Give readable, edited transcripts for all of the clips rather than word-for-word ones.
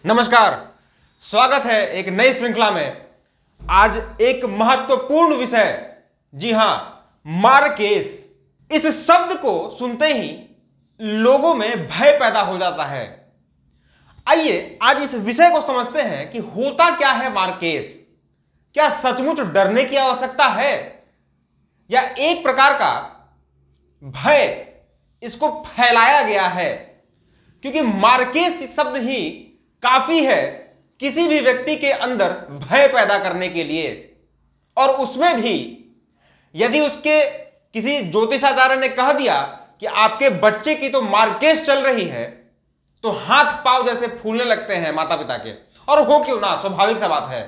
नमस्कार। स्वागत है एक नई श्रृंखला में। आज एक महत्वपूर्ण विषय, जी हां, मारकेस। इस शब्द को सुनते ही लोगों में भय पैदा हो जाता है। आइए आज इस विषय को समझते हैं कि होता क्या है मारकेस। क्या सचमुच डरने की आवश्यकता है या एक प्रकार का भय इसको फैलाया गया है? क्योंकि मारकेस शब्द ही काफी है किसी भी व्यक्ति के अंदर भय पैदा करने के लिए। और उसमें भी यदि उसके किसी ज्योतिषाचार्य ने कह दिया कि आपके बच्चे की तो मारकेस चल रही है, तो हाथ पांव जैसे फूलने लगते हैं माता पिता के। और हो क्यों ना, स्वाभाविक सा बात है।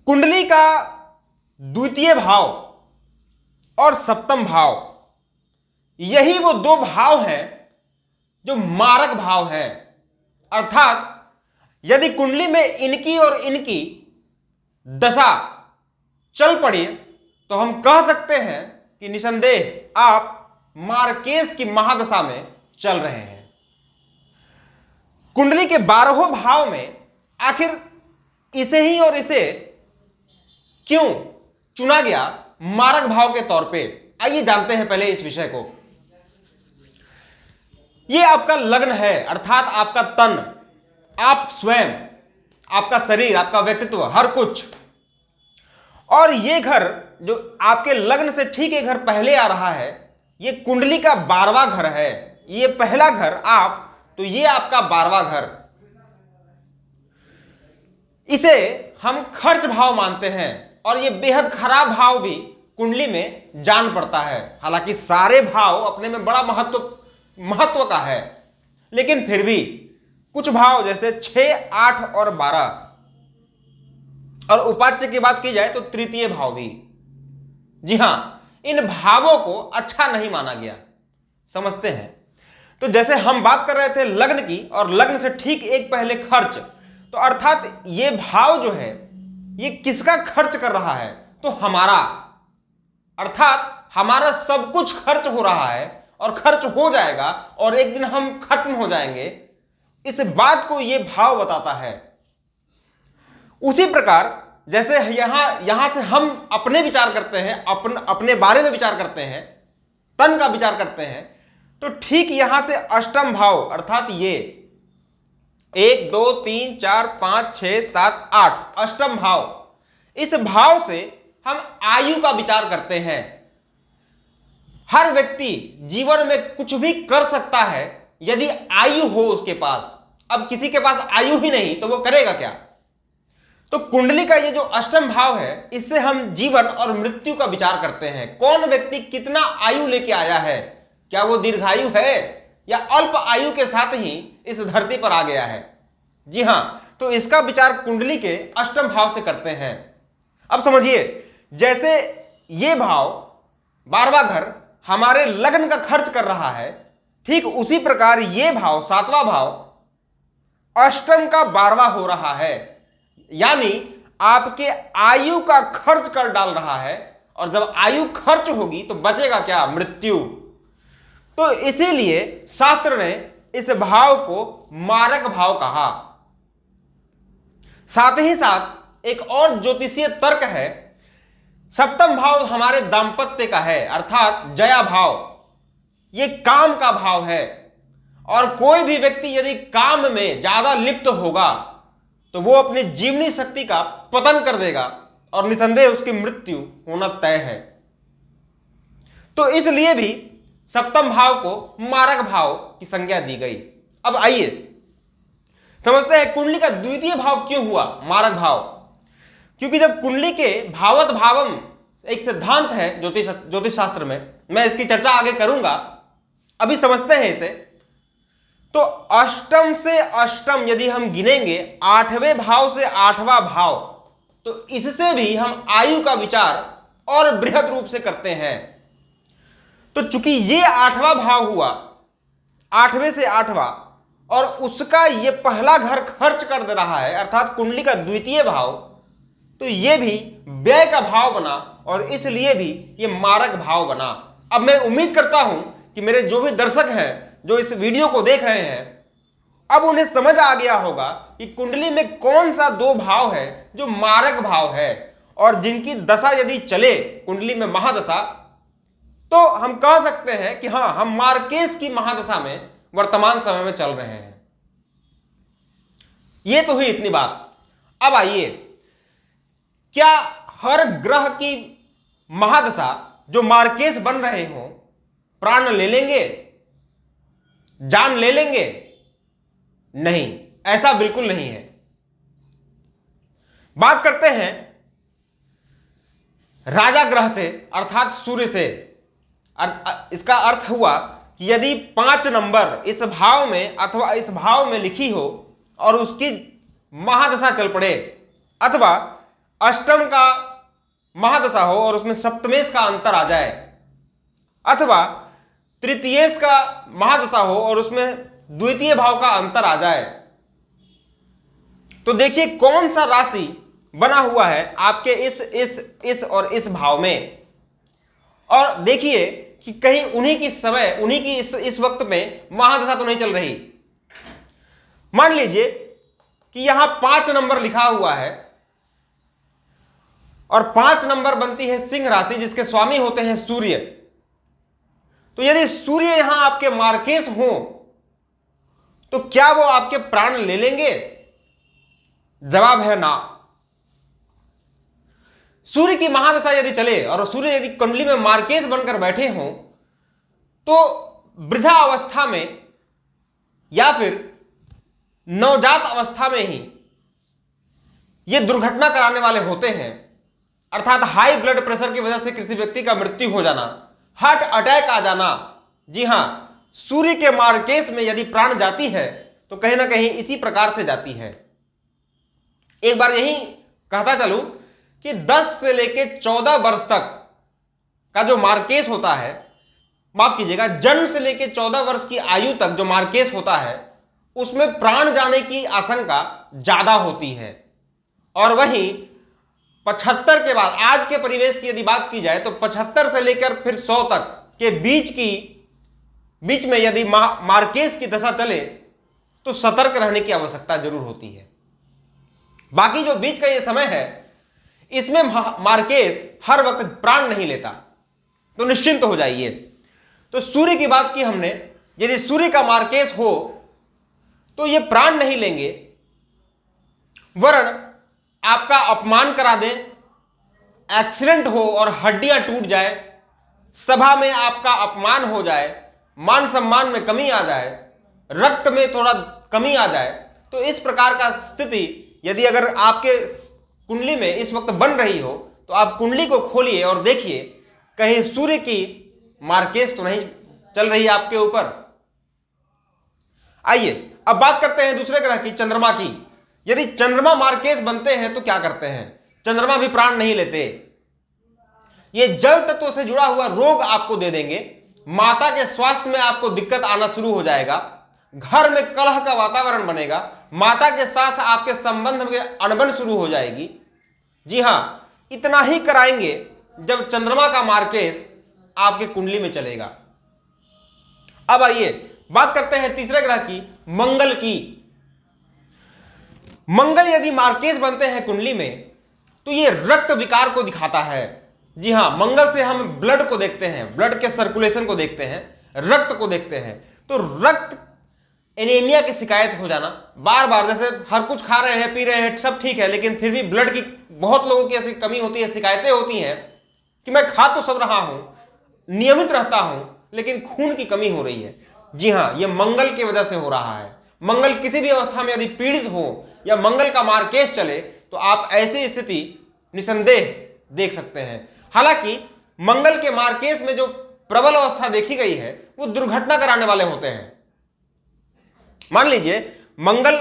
कुंडली का द्वितीय भाव और सप्तम भाव, यही वो दो भाव हैं जो मारक भाव हैं। अर्थात यदि कुंडली में इनकी और इनकी दशा चल पड़ी तो हम कह सकते हैं कि निसंदेह आप मारकेस की महादशा में चल रहे हैं। कुंडली के 12 भाव में आखिर इसे ही और इसे क्यों चुना गया मारक भाव के तौर पे? आइए जानते हैं पहले इस विषय को। यह आपका लग्न है, अर्थात आपका तन, आप स्वयं, आपका शरीर, आपका व्यक्तित्व, हर कुछ। और यह घर जो आपके लग्न से ठीक एक घर पहले आ रहा है, यह कुंडली का 12वां घर है। यह पहला घर आप, तो यह आपका 12वां घर। इसे हम खर्च भाव मानते हैं और यह बेहद खराब भाव भी कुंडली में जान पड़ता है। हालांकि सारे भाव अपने में बड़ा महत्व का है, लेकिन फिर भी कुछ भाव जैसे 6, 8 और 12, और उपाच्य की बात की जाए तो तृतीय भाव भी, जी हां, इन भावों को अच्छा नहीं माना गया। समझते हैं? तो जैसे हम बात कर रहे थे लग्न की, और लग्न से ठीक एक पहले खर्च, तो अर्थात ये भाव जो है ये किसका खर्च कर रहा है? तो हमारा। अर्थात हमारा सब कुछ खर्च हो रहा है और खर्च हो जाएगा और एक दिन हम खत्म हो जाएंगे। इस बात को यह भाव बताता है। उसी प्रकार जैसे यहां से हम अपने विचार करते हैं, अपने बारे में विचार करते हैं, तन का विचार करते हैं, तो ठीक यहां से अष्टम भाव, अर्थात ये 1 2 3 4 5 6 7 8 अष्टम भाव, इस भाव से हम आयु का विचार करते हैं। हर व्यक्ति जीवन में कुछ भी कर सकता है यदि आयु हो उसके पास। अब किसी के पास आयु ही नहीं तो वो करेगा क्या? तो कुंडली का ये जो अष्टम भाव है, इससे हम जीवन और मृत्यु का विचार करते हैं। कौन व्यक्ति कितना आयु लेके आया है? क्या वो दीर्घायु है या अल्प आयु के साथ ही इस धरती पर आ गया है? जी हां, तो इसका विचार कुंडली के अष्टम भाव से करते हैं। अब समझिए, जैसे ये भाव 12वां घर हमारे लग्न का खर्च कर रहा है, ठीक उसी प्रकार यह भाव 7वां भाव अष्टम का 12वां हो रहा है। यानी आपके आयु का खर्च कर डाल रहा है, और जब आयु खर्च होगी तो बचेगा क्या? मृत्यु। तो इसीलिए शास्त्र ने इस भाव को मारक भाव कहा। साथ ही साथ एक और ज्योतिषीय तर्क है, सप्तम भाव हमारे दांपत्य का है, अर्थात जया भाव, यह काम का भाव है। और कोई भी व्यक्ति यदि काम में ज्यादा लिप्त होगा तो वो अपनी जीवनी शक्ति का पतन कर देगा और निसंदेह उसकी मृत्यु होना तय है। तो इसलिए भी सप्तम भाव को मारक भाव की संज्ञा दी गई। अब आइए समझते हैं कुंडली का द्वितीय भाव क्यों हुआ मारक भाव। क्योंकि जब कुंडली के भावत भावम एक सिद्धांत है ज्योतिष शास्त्र में, मैं इसकी चर्चा आगे करूंगा, अभी समझते हैं इसे। तो अष्टम से अष्टम यदि हम गिनेंगे, 8वें भाव से 8वां भाव, तो इससे भी हम आयु का विचार और बृहद रूप से करते हैं। तो चूंकि ये 8वां भाव हुआ, 8वें से 8वां, और उसका ये पहला घर खर्च कर दे रहा है, अर्थात कुंडली का द्वितीय भाव, तो ये भी व्यय का भाव बना और इसलिए भी ये मारक भाव बना। अब मैं उम्मीद करता हूं कि मेरे जो भी दर्शक हैं जो इस वीडियो को देख रहे हैं, अब उन्हें समझ आ गया होगा कि कुंडली में कौन सा दो भाव है जो मारक भाव है, और जिनकी दशा यदि चले कुंडली में महादशा, तो हम कह सकते हैं कि हां, हम मार्केस की महादशा में वर्तमान समय में चल रहे हैं। यह तो हुई इतनी बात। अब आइए, क्या हर ग्रह की महादशा जो मार्केस बन रहे हो प्राण ले लेंगे, जान ले लेंगे? नहीं, ऐसा बिल्कुल नहीं है। बात करते हैं राजा ग्रह से अर्थात सूर्य से। इसका अर्थ हुआ कि यदि 5 नंबर इस भाव में अथवा इस भाव में लिखी हो और उसकी महादशा चल पड़े, अथवा अष्टम का महादशा हो और उसमें सप्तमेश का अंतर आ जाए, अथवा तृतीयेश का महादशा हो और उसमें द्वितीय भाव का अंतर आ जाए, तो देखिए कौन सा राशि बना हुआ है आपके इस और इस भाव में, और देखिए कि कहीं उन्हीं की समय, उन्हीं की इस वक्त में महादशा तो नहीं चल रही। मान लीजिए कि यहां 5 नंबर लिखा हुआ है और 5 नंबर बनती है सिंह राशि, जिसके स्वामी होते हैं सूर्य। तो यदि सूर्य यहां आपके मार्केस हो तो क्या वो आपके प्राण ले लेंगे? जवाब है ना। सूर्य की महादशा यदि चले और सूर्य यदि कुंडली में मार्केस बनकर बैठे हों, तो वृद्धा अवस्था में या फिर नवजात अवस्था में ही ये दुर्घटना कराने वाले होते हैं, अर्थात हाई ब्लड प्रेशर की वजह से किसी व्यक्ति का मृत्यु हो जाना, हार्ट अटैक आ जाना। जी हां, सूर्य के मार्केस में यदि प्राण जाती है तो कहीं ना कहीं इसी प्रकार से जाती है। एक बार यही कहता चलूं कि 10 से लेके 14 वर्ष तक का जो मार्केस होता है, माफ कीजिएगा, जन्म से लेके 14 वर्ष की आयु तक जो मार्केस होता है, उसमें प्राण जाने की आशंका ज्यादा होती है। और वहीं 75 के बाद, आज के परिवेश की यदि बात की जाए तो 75 से लेकर फिर 100 तक के बीच में यदि मार्केस की दशा चले तो सतर्क रहने की आवश्यकता जरूर होती है। बाकी जो बीच का ये समय है, इसमें मार्केस हर वक्त प्राण नहीं लेता, तो निश्चिंत हो जाइए। तो सूर्य की बात की हमने, यदि सूर्य का मार्केस हो तो ये प्राण नहीं लेंगे, वरन आपका अपमान करा दें, एक्सीडेंट हो और हड्डियां टूट जाए, सभा में आपका अपमान हो जाए, मान सम्मान में कमी आ जाए, रक्त में थोड़ा कमी आ जाए, तो इस प्रकार का स्थिति यदि अगर आपके कुंडली में इस वक्त बन रही हो तो आप कुंडली को खोलिए और देखिए कहीं सूर्य की मार्केस तो नहीं चल रही आपके ऊपर। आइए अब बात करते हैं दूसरे ग्रह की, चंद्रमा की। यदि चंद्रमा मार्केस बनते हैं तो क्या करते हैं? चंद्रमा भी प्राण नहीं लेते। ये जल तत्व से जुड़ा हुआ रोग आपको दे देंगे, माता के स्वास्थ्य में आपको दिक्कत आना शुरू हो जाएगा, घर में कलह का वातावरण बनेगा, माता के साथ आपके संबंध में अनबन शुरू हो जाएगी। जी हां, इतना ही कराएंगे जब चंद्रमा का मार्केस आपके कुंडली में चलेगा। अब आइए बात करते हैं तीसरे ग्रह की, मंगल की। मंगल यदि मार्केस बनते हैं कुंडली में तो ये रक्त विकार को दिखाता है। जी हां, मंगल से हम ब्लड को देखते हैं, ब्लड के सर्कुलेशन को देखते हैं, रक्त को देखते हैं। तो रक्त एनीमिया की शिकायत हो जाना, बार बार, जैसे हर कुछ खा रहे हैं, पी रहे हैं, सब ठीक है, लेकिन फिर भी ब्लड की बहुत लोगों की ऐसी कमी होती है, शिकायतें होती हैं कि मैं खा तो सब रहा हूं, नियमित रहता हूं, लेकिन खून की कमी हो रही है। जी हां, यह मंगल की वजह से हो रहा है। मंगल किसी भी अवस्था में यदि पीड़ित हो या मंगल का मार्केस चले तो आप ऐसी स्थिति निसंदेह देख सकते हैं। हालांकि मंगल के मार्केस में जो प्रबल अवस्था देखी गई है वो दुर्घटना कराने वाले होते हैं। मान लीजिए मंगल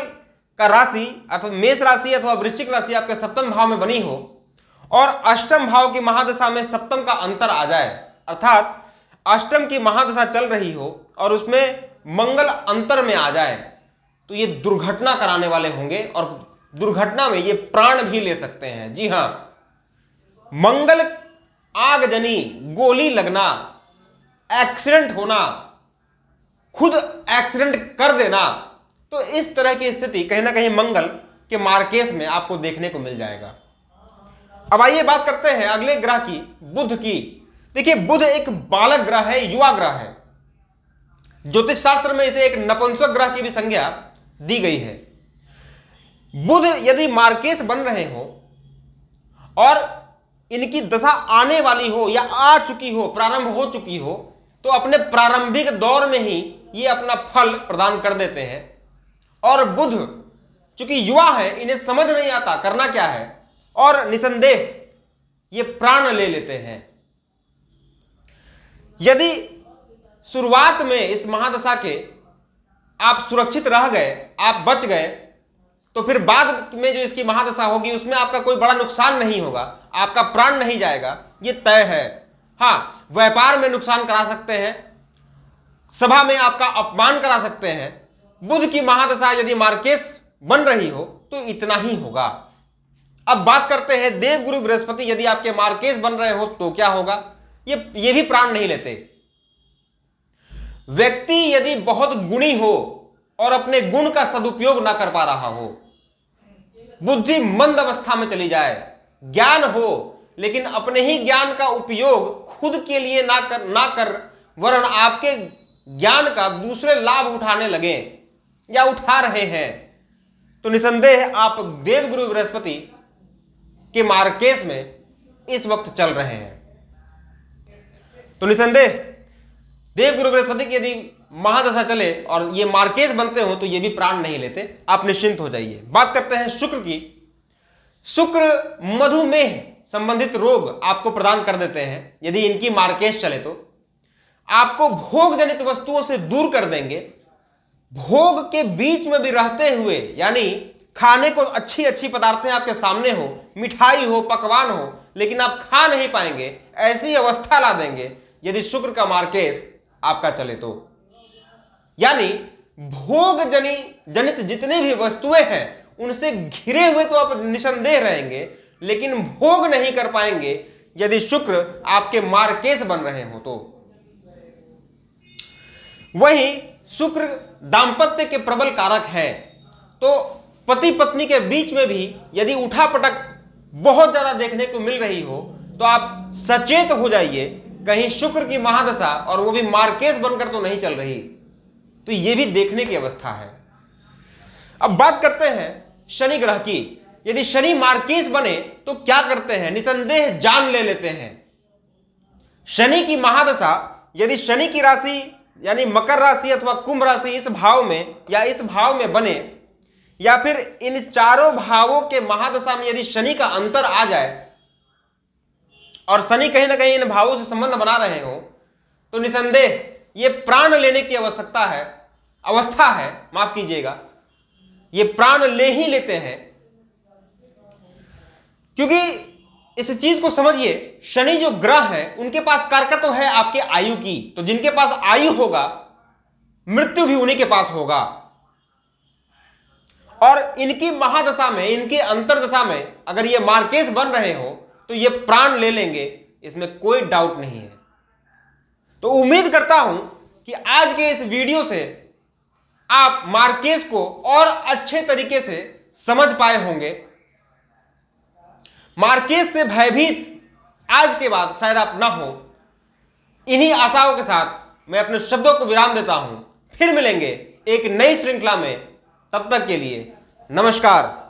का राशि अथवा मेष राशि अथवा वृश्चिक राशि आपके सप्तम भाव में बनी हो और अष्टम भाव की महादशा में सप्तम का अंतर आ जाए, अर्थात अष्टम की महादशा चल रही हो और उसमें मंगल अंतर में आ जाए, तो ये दुर्घटना कराने वाले होंगे और दुर्घटना में ये प्राण भी ले सकते हैं। जी हां, मंगल आगजनी, गोली लगना, एक्सीडेंट होना, खुद एक्सीडेंट कर देना, तो इस तरह की स्थिति कहीं ना कहीं मंगल के मार्केस में आपको देखने को मिल जाएगा। अब आइए बात करते हैं अगले ग्रह की, बुध की। देखिए, बुध एक बालक ग्रह है, युवा ग्रह है। ज्योतिष शास्त्र में इसे एक नपुंसक ग्रह की भी संज्ञा दी गई है। बुध यदि मार्केस बन रहे हो और इनकी दशा आने वाली हो या आ चुकी हो, प्रारंभ हो चुकी हो, तो अपने प्रारंभिक दौर में ही ये अपना फल प्रदान कर देते हैं। और बुध चूंकि युवा है, इन्हें समझ नहीं आता करना क्या है, और निसंदेह ये प्राण ले लेते हैं। यदि शुरुआत में इस महादशा के आप सुरक्षित रह गए, आप बच गए, तो फिर बाद में जो इसकी महादशा होगी उसमें आपका कोई बड़ा नुकसान नहीं होगा, आपका प्राण नहीं जाएगा, ये तय है। हाँ, व्यापार में नुकसान करा सकते हैं, सभा में आपका अपमान करा सकते हैं। बुध की महादशा यदि मार्केस बन रही हो तो इतना ही होगा। अब बात करते हैं देवगुरु बृहस्पति, यदि आपके मार्केस बन रहे हो तो क्या होगा? ये भी प्राण नहीं लेते। व्यक्ति यदि बहुत गुणी हो और अपने गुण का सदुपयोग ना कर पा रहा हो, बुद्धि मंद अवस्था में चली जाए, ज्ञान हो लेकिन अपने ही ज्ञान का उपयोग खुद के लिए ना कर वरन आपके ज्ञान का दूसरे लाभ उठाने लगे या उठा रहे हैं, तो निसंदेह आप देवगुरु बृहस्पति के मार्केस में इस वक्त चल रहे हैं। तो निसंदेह देवगुरु बृहस्पति की यदि महादशा चले और ये मार्केस बनते हो तो ये भी प्राण नहीं लेते, आप निश्चिंत हो जाइए। बात करते हैं शुक्र की। शुक्र मधुमेह संबंधित रोग आपको प्रदान कर देते हैं। यदि इनकी मार्केस चले तो आपको भोग जनित वस्तुओं से दूर कर देंगे। भोग के बीच में भी रहते हुए, यानी खाने को अच्छी अच्छी पदार्थें आपके सामने हो, मिठाई हो, पकवान हो, लेकिन आप खा नहीं पाएंगे, ऐसी अवस्था ला देंगे यदि शुक्र का मार्केस आपका चले तो। यानी भोग जनित जितने भी वस्तुएं हैं उनसे घिरे हुए तो आप निसंदेह रहेंगे, लेकिन भोग नहीं कर पाएंगे यदि शुक्र आपके मार्केस बन रहे हो तो। वहीं शुक्र दांपत्य के प्रबल कारक है, तो पति पत्नी के बीच में भी यदि उठापटक बहुत ज्यादा देखने को मिल रही हो तो आप सचेत हो जाइए, कहीं शुक्र की महादशा और वो भी मार्केस बनकर तो नहीं चल रही। तो ये भी देखने की अवस्था है। अब बात करते हैं शनि ग्रह की। यदि शनि मार्केस बने तो क्या करते हैं? निसंदेह जान ले लेते हैं। शनि की महादशा यदि शनि की राशि यानी मकर राशि अथवा कुंभ राशि इस भाव में या इस भाव में बने, या फिर इन चारों भावों के महादशा में यदि शनि का अंतर आ जाए और शनि कहीं ना कहीं इन भावों से संबंध बना रहे हो, तो निसंदेह ये प्राण लेने की अवस्था है, माफ कीजिएगा, ये प्राण ले ही लेते हैं। क्योंकि इस चीज को समझिए, शनि जो ग्रह है उनके पास कारकत्व तो है आपके आयु की, तो जिनके पास आयु होगा मृत्यु भी उन्हीं के पास होगा। और इनकी महादशा में, इनकी अंतरदशा में अगर ये मार्केस बन रहे हो तो ये प्राण ले लेंगे, इसमें कोई डाउट नहीं है। तो उम्मीद करता हूं कि आज के इस वीडियो से आप मार्केस को और अच्छे तरीके से समझ पाए होंगे। मार्केस से भयभीत आज के बाद शायद आप ना हो। इन्हीं आशाओं के साथ मैं अपने शब्दों को विराम देता हूं। फिर मिलेंगे एक नई श्रृंखला में, तब तक के लिए नमस्कार।